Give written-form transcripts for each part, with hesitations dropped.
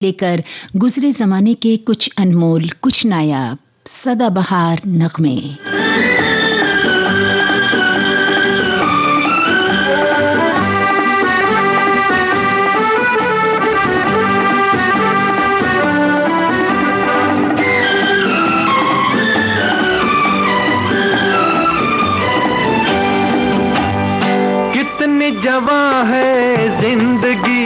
लेकर गुजरे जमाने के कुछ अनमोल, कुछ नायाब, सदाबहार नगमे। कितनी जवां है जिंदगी,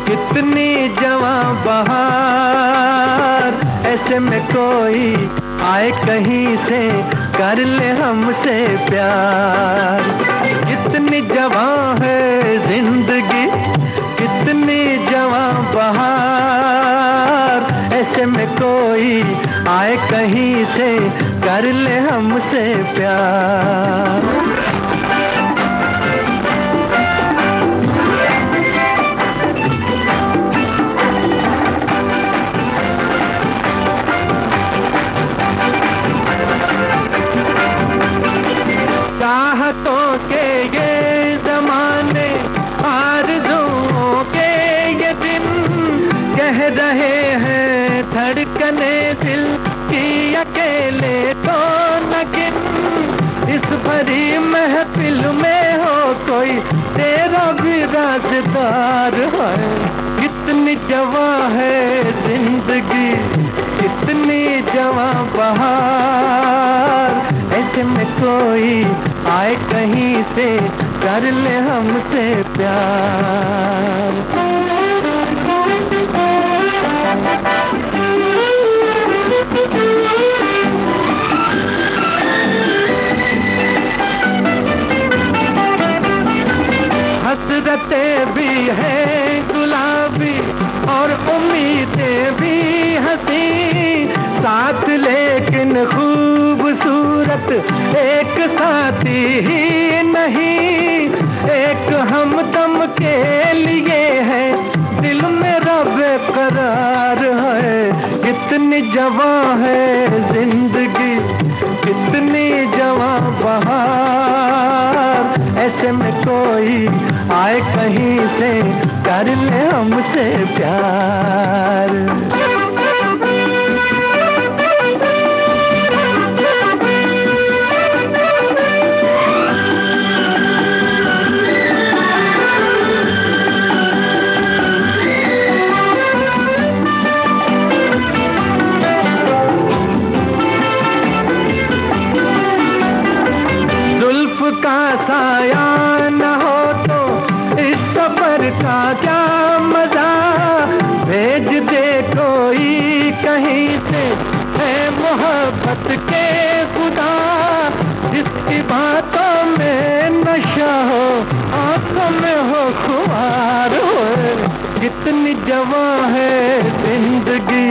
कितनी जवां बहार, ऐसे में कोई आए कहीं से कर ले हमसे प्यार। कितनी जवां है जिंदगी, कितनी जवां बहार, ऐसे में कोई आए कहीं से कर ले हमसे प्यार। चाहतों के ये ज़माने, आरज़ुओं के ये दिन, कह रहे हैं धड़कने दिल की अकेले तो न गिन। इस भरी महफिल में हो कोई तेरा भी राज़दार है। कितनी जवां है जिंदगी, कितनी जवां बहार, ऐसे में कोई आए कहीं से कर ले हमसे प्यार। हसरतें भी हैं गुलाबी और उम्मीदें भी हंसी, साथ लेकिन खूबसूरत एक साथी ही नहीं। एक हमदम के लिए है दिल मेरा बेकरार है। कितनी जवां है जिंदगी, कितनी जवां बहार, ऐसे में कोई आए कहीं से कर ले हमसे प्यार। का साया न हो तो इस सफर का क्या मजा, भेज दे कोई कहीं से है मोहब्बत के खुदा, जिसकी बातों में नशा हो आंखों में हो खुमार हो। कितनी जवां है जिंदगी,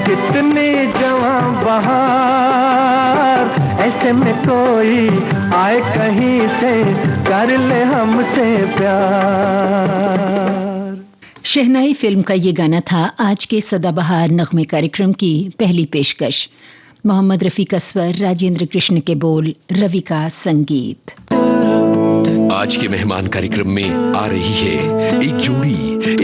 कितनी जवां बहार, ऐसे में कोई आए कहीं से कर ले हमसे प्यार। शहनाई फिल्म का ये गाना था आज के सदाबहार नगमे कार्यक्रम की पहली पेशकश। मोहम्मद रफी का स्वर, राजेंद्र कृष्ण के बोल, रवि का संगीत। आज के मेहमान कार्यक्रम में आ रही है एक जोड़ी,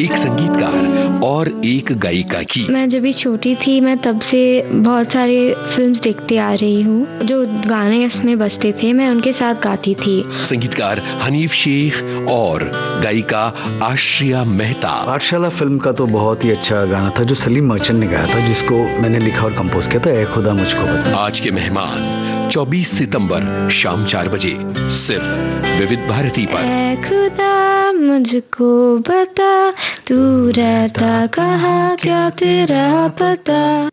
एक संगीतकार और एक गायिका की। मैं जब भी छोटी थी, मैं तब से बहुत सारे फिल्म्स देखते आ रही हूँ। जो गाने इसमें बजते थे मैं उनके साथ गाती थी। संगीतकार हनीफ शेख और गायिका आश्रिया मेहता। पाठशाला फिल्म का तो बहुत ही अच्छा गाना था जो सलीम मर्चेंट ने गाया था, जिसको मैंने लिखा और कंपोज किया था, ए खुदा मुझको बता। आज के मेहमान 24 सितंबर शाम 4 बजे सिर्फ विविध भारती पर। ए खुदा मुझको बता, तू रहता कहाँ, क्या तेरा पता।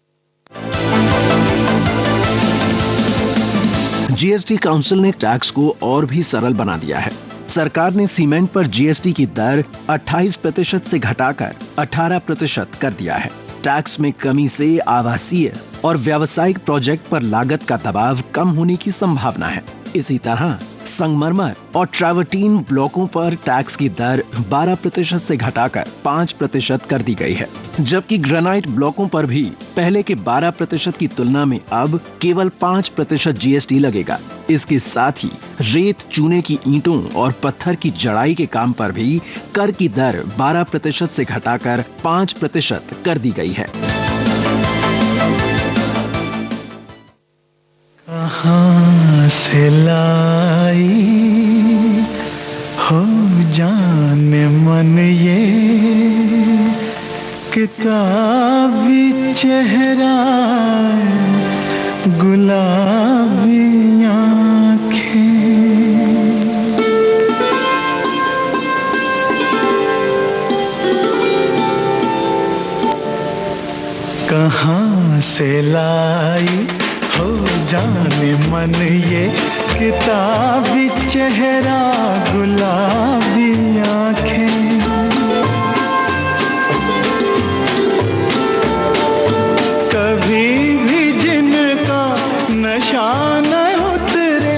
जीएसटी काउंसिल ने टैक्स को और भी सरल बना दिया है। सरकार ने सीमेंट पर जीएसटी की दर 28% से घटाकर 18% कर दिया है। टैक्स में कमी से आवासीय और व्यावसायिक प्रोजेक्ट पर लागत का दबाव कम होने की संभावना है। इसी तरह संगमरमर और ट्रैवर्टीन ब्लॉकों पर टैक्स की दर 12% से घटाकर 5% कर दी गई है, जबकि ग्रेनाइट ब्लॉकों पर भी पहले के 12% की तुलना में अब केवल 5% जीएसटी लगेगा। इसके साथ ही रेत, चूने की ईंटों और पत्थर की जड़ाई के काम पर भी कर की दर 12% से घटाकर 5% कर दी गई है। कहाँ से लाई हो जाने मन ये किताबी चेहरा, गुलाबी आँखें। कहाँ से लाई हो जाने मन ये किताबी चेहरा, गुलाबी आँखें। कभी भी जिनका नशा न उतरे,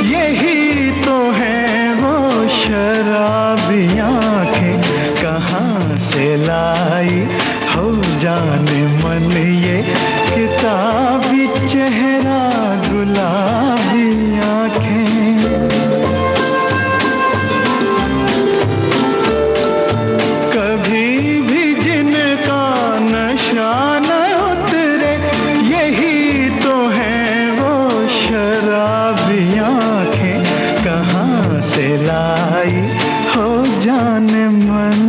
यही तो है वो शराबी आँखें। कहाँ से लाई हो जाने मन ये किताबी चेहरा, गुलाबी आँखें। कभी भी जिनका नशा न उतरे, यही तो है वो शराबी आँखें। कहाँ से लाई हो जाने मन।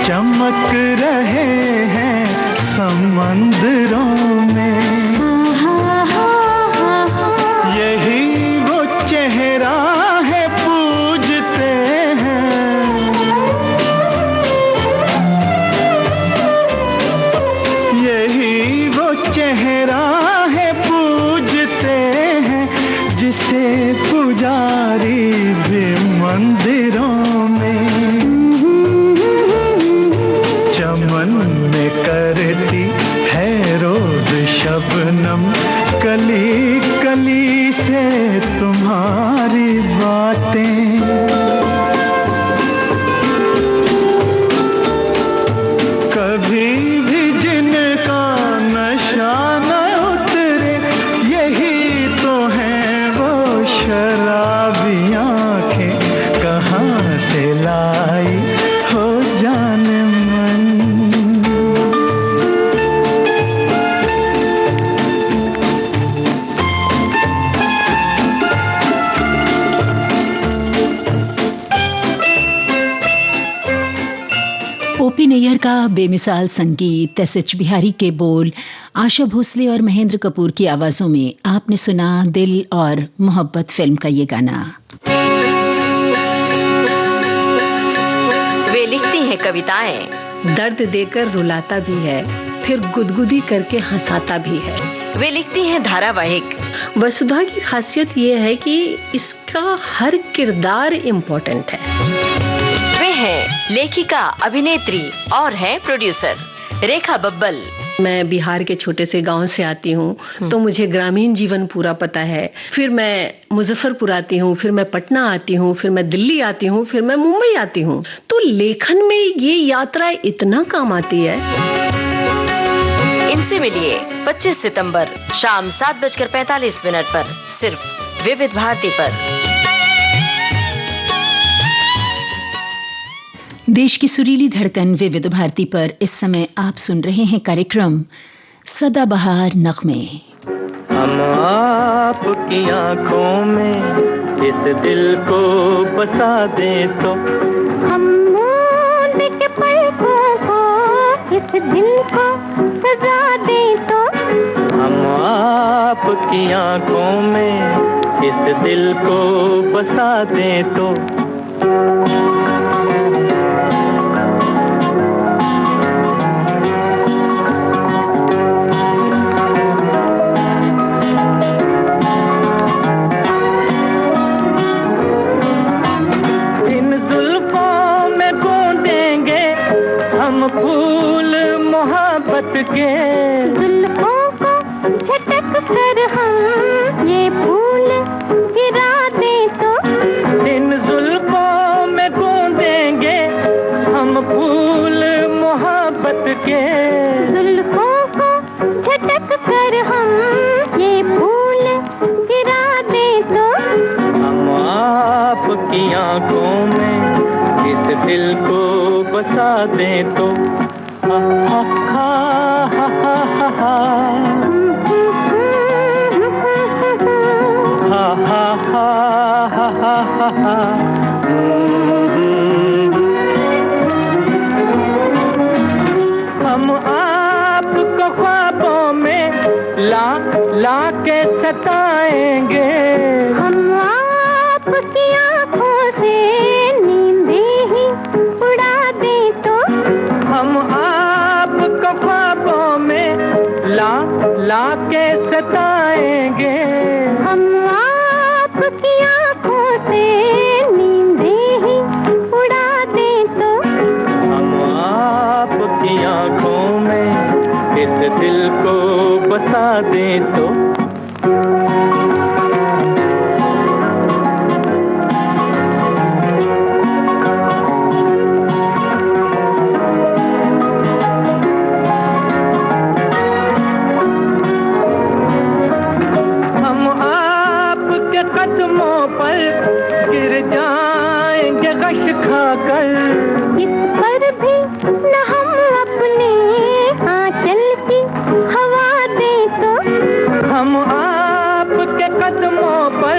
चमक रहे हैं समंदरों में, यही वो चेहरा है पूजते हैं। यही वो चेहरा है पूजते हैं, जिसे पुजारी भी मंदिरों में। चमन में करती है रोज शबनम, कली कली से तुम्हारी बातें। कभी भी जिनका नशा न उतरे, यही तो है वो शराबी आँखें। कहाँ से लाई हो जाने मन। ओपी नैयर का बेमिसाल संगीत, एस.एच. बिहारी के बोल, आशा भोसले और महेंद्र कपूर की आवाजों में आपने सुना दिल और मोहब्बत फिल्म का ये गाना। वे लिखती हैं कविताएं, दर्द देकर रुलाता भी है, फिर गुदगुदी करके हंसाता भी है। वे लिखती हैं धारावाहिक। वसुधा की खासियत ये है कि इसका हर किरदार इम्पोर्टेंट है। वे हैं लेखिका, अभिनेत्री और हैं प्रोड्यूसर रेखा बब्बल। मैं बिहार के छोटे से गांव से आती हूँ, तो मुझे ग्रामीण जीवन पूरा पता है। फिर मैं मुजफ्फरपुर आती हूँ, फिर मैं पटना आती हूँ, फिर मैं दिल्ली आती हूँ, फिर मैं मुंबई आती हूँ। तो लेखन में ये यात्रा इतना काम आती है। इनसे मिलिए 25 सितंबर शाम 7:45 पर, सिर्फ विविध भारती पर। देश की सुरीली धड़कन विविध भारती पर इस समय आप सुन रहे हैं कार्यक्रम सदाबहार नगमे। हम आपकी आंखों में इस दिल को बसा दें तो, हम मूंद के पलकों को इस दिल को सजा दें तो, हम आपकी आंखों में इस दिल को बसा दें तो। बसा दें तो हा हा हा हा हा हा हा हा हा हा हा। हम आपको ख्वाबों में ला के सताएंगे, हम आपकी आँखों से नींदें ही उड़ा दें तो हम आपको ख्वाबों में ला के सताएंगे, हम आपकी आँखों से नींदें ही उड़ा दें तो हम आपकी आँखों में इस दिल को बसा दें तो हम आपके कदमों पर गिर जाएंगे गश खाकर, इस पर भी न हम अपने आंचल की हवा दें तो हम आपके कदमों पर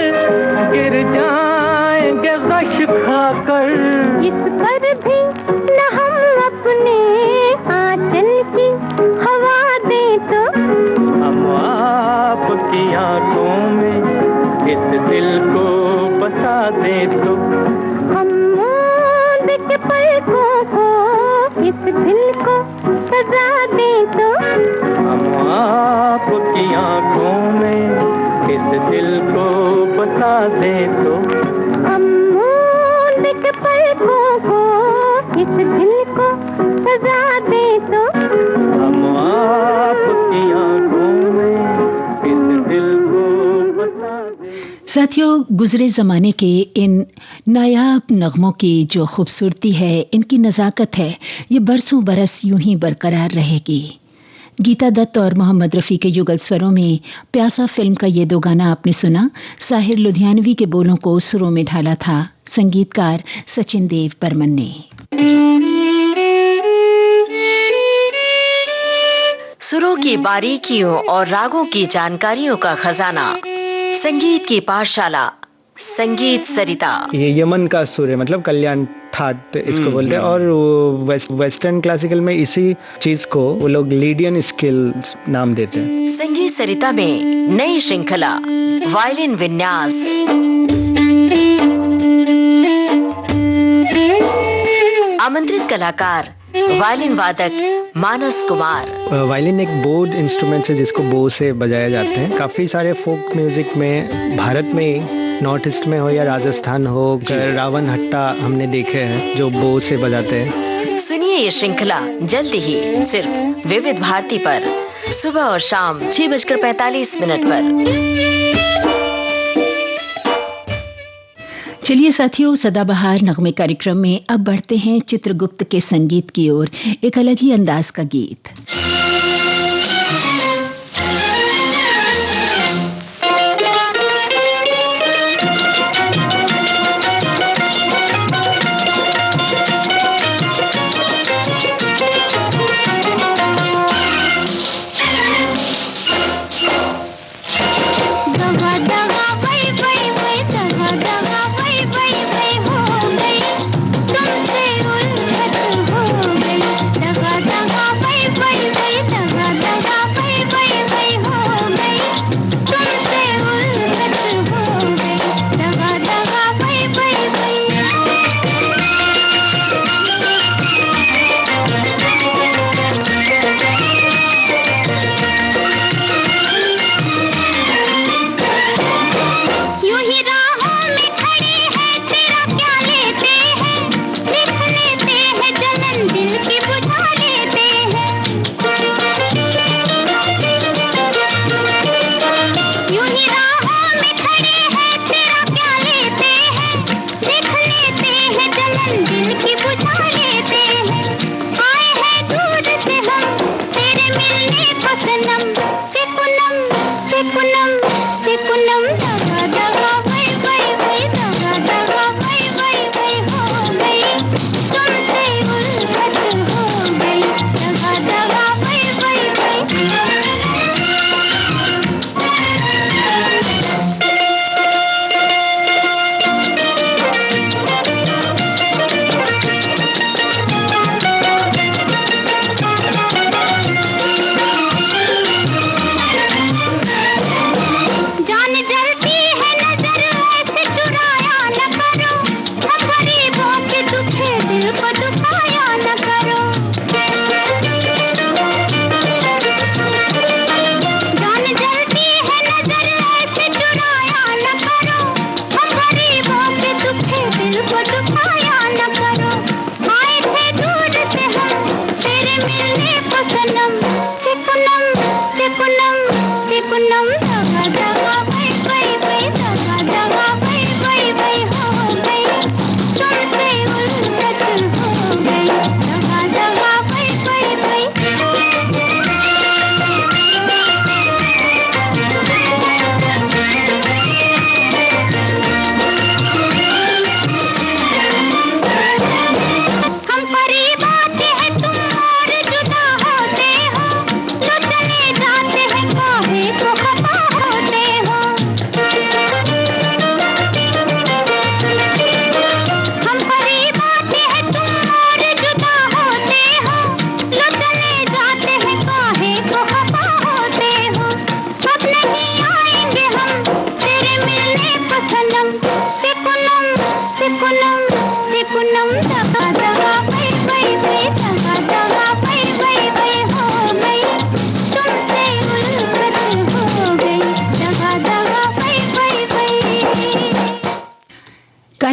गिर जाएंगे गश खाकर, इस पर भी न हम अपने आंचल की हवा दें तो हम आपकी आँखों में इस दिल को बसा दें तो हम मूंद के पलकों को इस दिल को सजा दें तो हम आपकी आँखों में इस दिल को बसा दें तो हम मूंद के पलकों को इस दिल को सजा दें तो हम आपकी आँखों में इस दिल को बसा दें। साथियों, गुजरे जमाने के इन नायाब नगमों की जो खूबसूरती है, इनकी नज़ाकत है, ये बरसों बरस यूं ही बरकरार रहेगी। गीता दत्त और मोहम्मद रफ़ी के युगल स्वरों में प्यासा फिल्म का ये दो गाना आपने सुना। साहिर लुधियानवी के बोलों को सुरों में ढाला था संगीतकार सचिन देव बर्मन ने। सुरों की बारीकियों और रागों की जानकारियों का खजाना, संगीत की पाठशाला, संगीत सरिता। ये यमन का सुर है, मतलब कल्याण ठाट इसको बोलते हैं, और वेस्टर्न क्लासिकल में इसी चीज को वो लोग लीडियन स्केल नाम देते हैं। संगीत सरिता में नई श्रृंखला वायलिन विन्यास, आमंत्रित कलाकार वायलिन वादक मानस कुमार। वायलिन एक बोर्ड इंस्ट्रूमेंट है जिसको बो से बजाया जाता है। काफी सारे फोक म्यूजिक में भारत में नॉर्थ ईस्ट में हो या राजस्थान हो, रावण हट्टा हमने देखे हैं जो बो से बजाते हैं। सुनिए ये श्रृंखला जल्दी ही सिर्फ विविध भारती पर सुबह और शाम 6:45 पर। चलिए साथियों, सदाबहार नगमे कार्यक्रम में अब बढ़ते हैं चित्रगुप्त के संगीत की ओर, एक अलग ही अंदाज का गीत।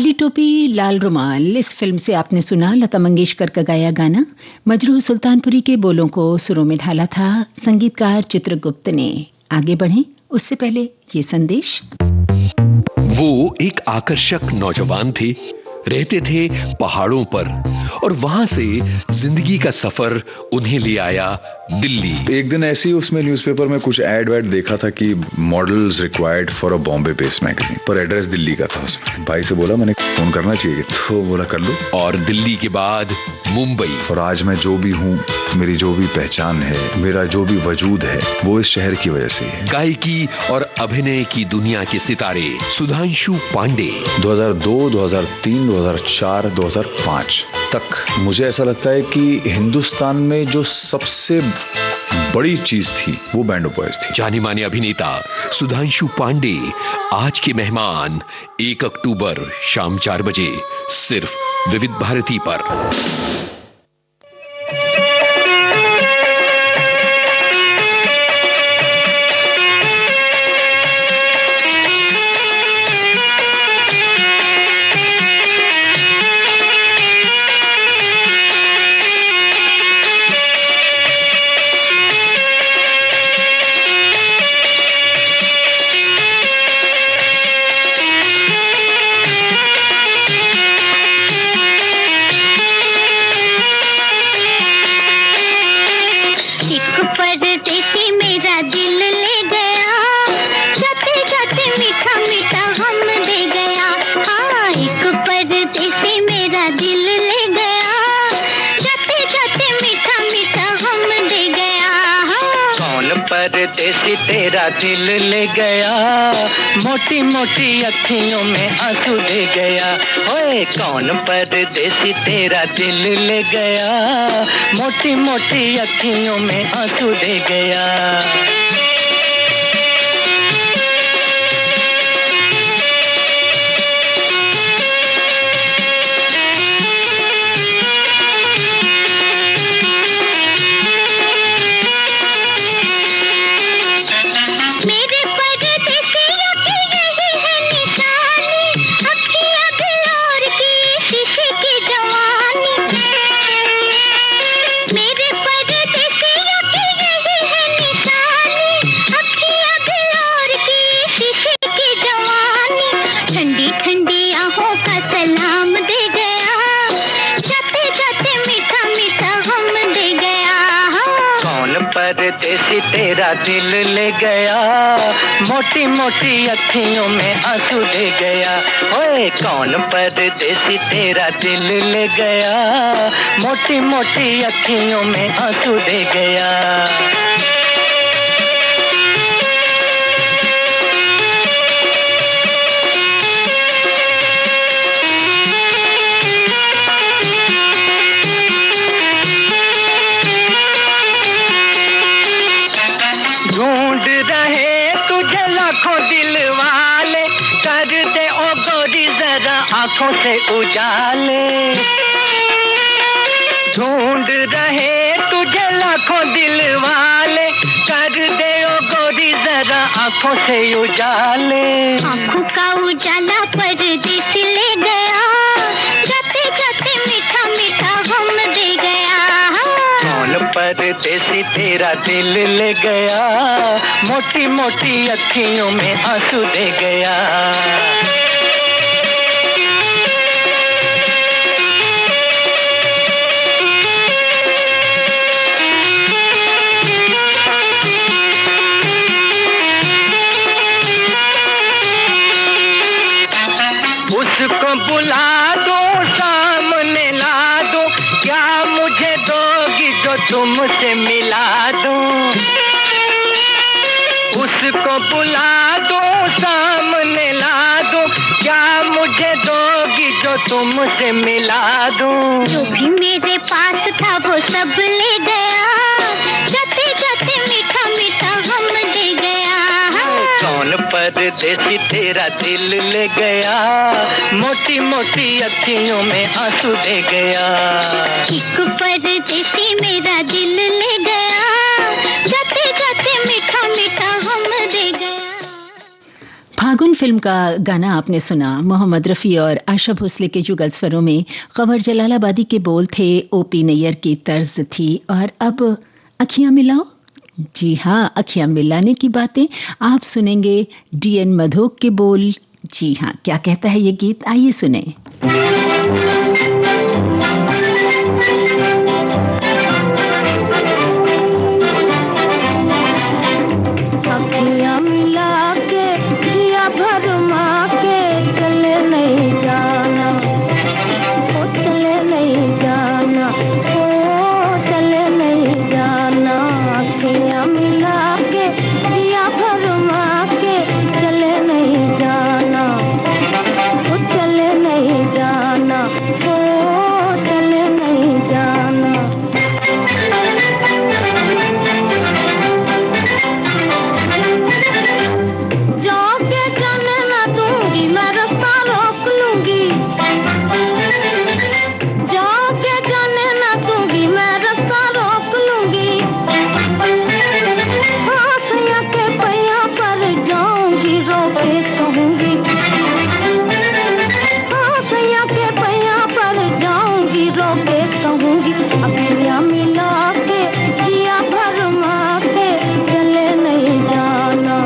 काली टोपी लाल रुमाल, इस फिल्म से आपने सुना लता मंगेशकर का गाया गाना। मजरूह सुल्तानपुरी के बोलों को सुरों में ढाला था संगीतकार चित्रगुप्त ने। आगे बढ़ें उससे पहले ये संदेश। वो एक आकर्षक नौजवान थे, रहते थे पहाड़ों पर और वहां से जिंदगी का सफर उन्हें ले आया दिल्ली। एक दिन ऐसे ही उसमें न्यूज़पेपर में कुछ एड देखा था कि models required for a Bombay based magazine, पर एड्रेस दिल्ली का था उसमें। भाई से बोला मैंने फोन करना चाहिए, तो बोला कर लो। और दिल्ली के बाद मुंबई। और आज मैं जो भी हूँ, मेरी जो भी पहचान है, मेरा जो भी वजूद है, वो इस शहर की वजह से है। गायकी और अभिनय की दुनिया के सितारे सुधांशु पांडे 2002, 2003, 2004, 2005 तक मुझे ऐसा लगता है कि हिंदुस्तान में जो सबसे बड़ी चीज थी वो बैंड ऑफ बॉयज थी। जाने माने अभिनेता सुधांशु पांडे आज के मेहमान 1 अक्टूबर शाम 4 बजे सिर्फ विविध भारती पर। परदेसी तेरा दिल ले गया, मोटी मोटी अखियों में आंसू दे गया। ओए कौन परदेसी तेरा दिल ले गया, मोटी मोटी अखियों में आंसू दे गया। परदेसी तेरा दिल ले गया, मोटी मोटी अखियों में आंसू दे गया। ओए कौन परदेसी तेरा दिल ले गया, मोटी मोटी अखियों में आंसू दे गया। ढूंढ रहे तुझे लाखों दिल वाले, कर दे ओ गोरी जरा आंखों से उजाले। ढूंढ रहे तुझे लाखों दिल वाले, कर दे ओ गोरी जरा आंखों से उजाले। आंखों का उजाला परदेसी ले गया, जाते जाते मीठा मीठा गम दे गया। कौन परदेसी तेरा दिल ले गया, मोटी मोटी अखियों में आंसू दे गया। उसको बुला दो, सामने ला दो, क्या मुझे दोगी जो तुमसे मिला दूं। उसको बुला दो, सामने ला दो, क्या मुझे दोगी जो तुमसे मिला दूं। जो भी मेरे पास था वो सब ले गया, जाते जाते मीठा मीठा गम दे गया। कौन परदेसी तेरा दिल ले गया, मोटी मोटी अखियों में आंसू दे गया। एक परदेसी मेरा दिल ले गया, जाते जाते मीठा मीठा गम दे गया। फागुन फिल्म का गाना आपने सुना। मोहम्मद रफ़ी और आशा भोसले के जुगल स्वरों में कमर जलालाबादी के बोल थे, ओपी नैयर की तर्ज थी। और अब अखियां मिलाओ, जी हाँ, अखियां मिलाने की बातें आप सुनेंगे डीएन मधोक के बोल। जी हाँ, क्या कहता है ये गीत, आइए सुने। अखियां मिला के जिया भरमा के चले नहीं जाना, ओ चले नहीं जाना, ओ चले नहीं जाना। अखियां मिला के जिया भरमा के चले नहीं जाना, ओ चले नहीं जाना, ओ चले नहीं जाना। जाके जाने न दूंगी मैं रास्ता रोक लूंगी, जाके जाने न दूंगी मैं रास्ता रोक लूंगी। हाँ सैया के पैया पर जाऊंगी रोके कहूंगी, हाँ सैया के पैया पर जाऊंगी रोके कहूंगी। अखियां मिला के जिया भरमा के चले नहीं जाना,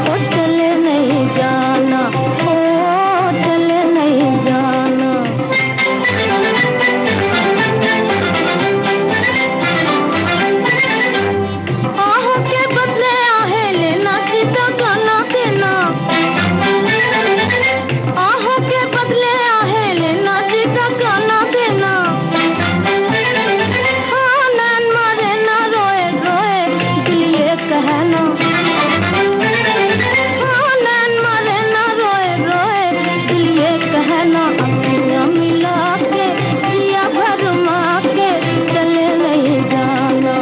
ओ चले नहीं जाना, ओ चले नहीं जाना। आहों के बदले आहे लेना, चिता गाना देना, आहों के बदले आहे लेना, चिता गाना देना। हाँ नैन मारे ना रोए रोए दिल ये कहना, हाँ नैन मारे ना रोए रोए दिल ये कहना। अखियां मिला के जिया भरमा के चले नहीं जाना,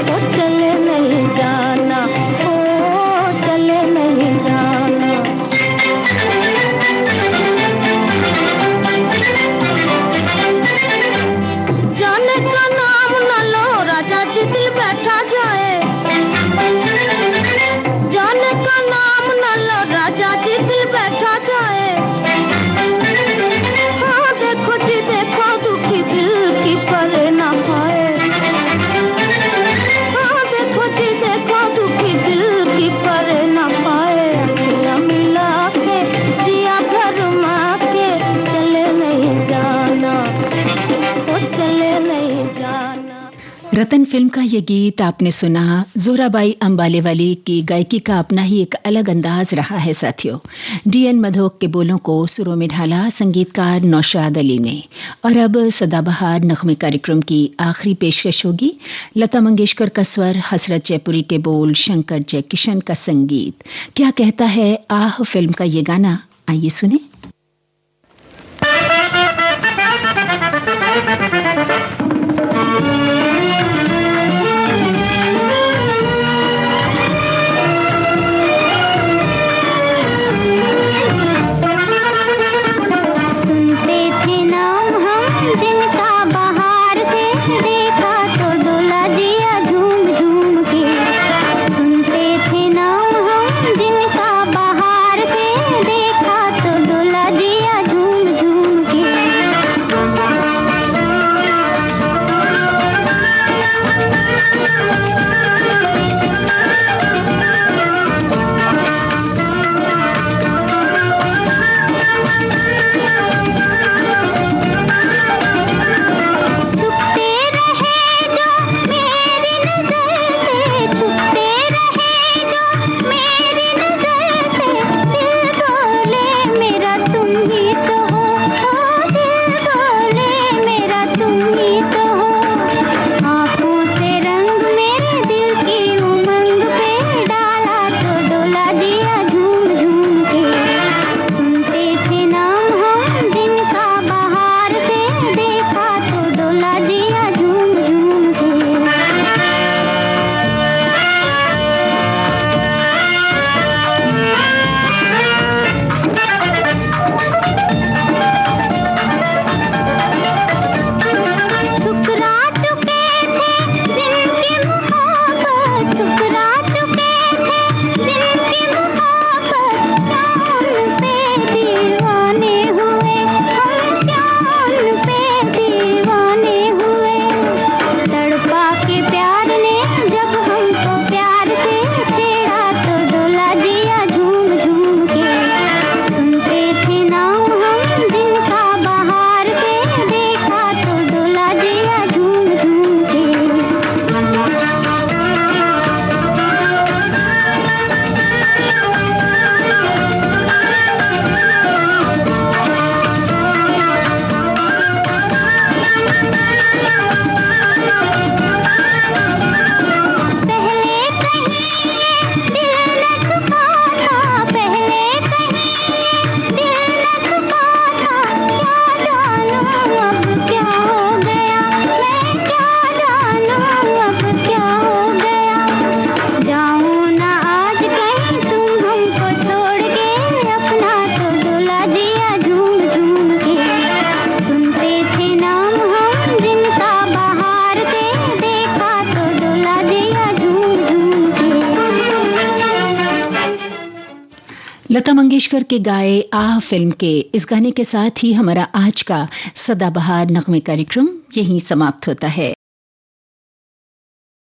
ओ चले नहीं जाना, ओ चले नहीं जाना। जाने का नाम न लो राजा जी दिल बैठा जाए, जाने का नाम न लो राजा जी दिल बैठा जाए। हाँ देखो जी देखो दुखी दिल की परे ना पाए, हाँ देखो जी देखो दुखी दिल की परे ना पाए। अखियां मिला के जिया भरमा के चले नहीं जाना, ओ चले नहीं जाना। रतन फिल्म का ये गीत आपने सुना। जोराबाई अंबालेवाली की गायकी का अपना ही एक अलग अंदाज रहा है साथियों। डीएन मधोक के बोलों को सुरों में ढाला संगीतकार नौशाद अली ने। और अब सदाबहार नगमे कार्यक्रम की आखिरी पेशकश होगी। लता मंगेशकर का स्वर, हसरत जयपुरी के बोल, शंकर जयकिशन का संगीत। क्या कहता है आह फिल्म का ये गाना, आइए सुने। सुनते थे नाम हम जिनका बाहर से, देखा तो डोला जिया झूम झूम के। सुनते थे नाम हम जिनका बाहर से, देखा तो डोला जिया झूम झूम के। लता मंगेशकर के गाए आह फिल्म के इस गाने के साथ ही हमारा आज का सदाबहार नगमे कार्यक्रम यहीं समाप्त होता है।